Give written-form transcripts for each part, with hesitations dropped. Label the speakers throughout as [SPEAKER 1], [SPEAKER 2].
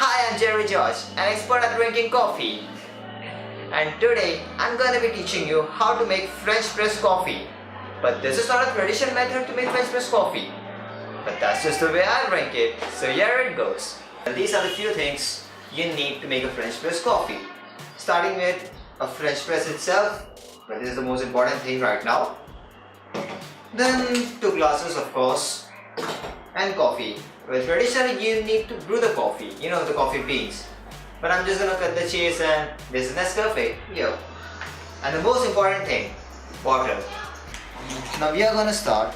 [SPEAKER 1] Hi, I'm Jerry George, an expert at drinking coffee. And today, I'm going to be teaching you how to make French press coffee. But this is not a traditional method to make French press coffee. But that's just the way I drink it, so here it goes. And these are the few things you need to make a French press coffee. Starting with a French press itself, but this is the most important thing right now. Then 2 glasses of course, and coffee. Well, traditionally you need to brew the coffee, the coffee beans. But I'm just gonna cut the chase and this is Nescafe, here. And the most important thing, water. Now we are gonna start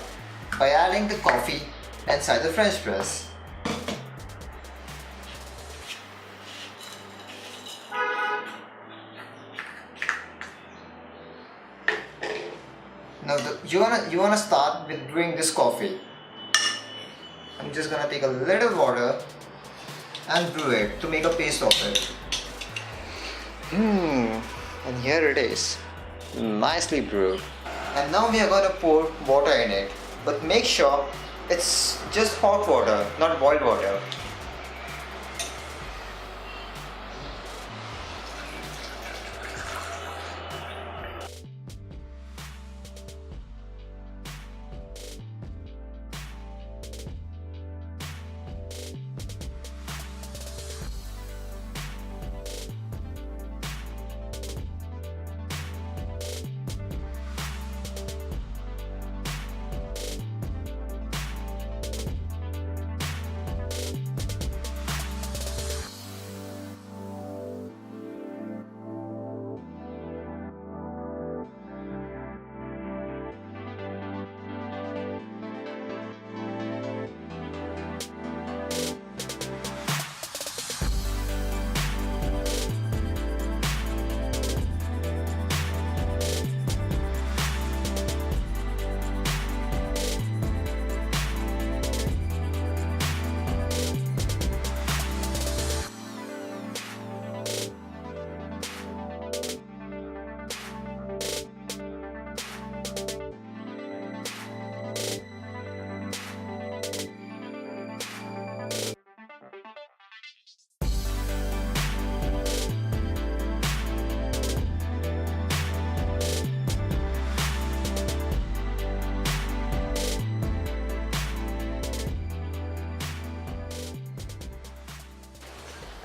[SPEAKER 1] by adding the coffee inside the French press. Now you wanna start with brewing this coffee. I'm just gonna take a little water and brew it to make a paste of it. And here it is, nicely brewed. And now we are gonna pour water in it, but make sure it's just hot water, not boiled water.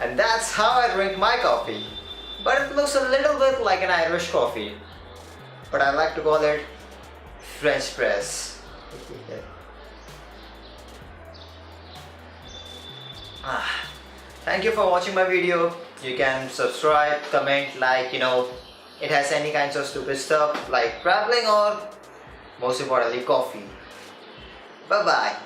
[SPEAKER 1] And that's how I drink my coffee. But it looks a little bit like an Irish coffee. But I like to call it French press. Thank you for watching my video. You can subscribe, comment, like, it has any kinds of stupid stuff like traveling or most importantly coffee. Bye bye.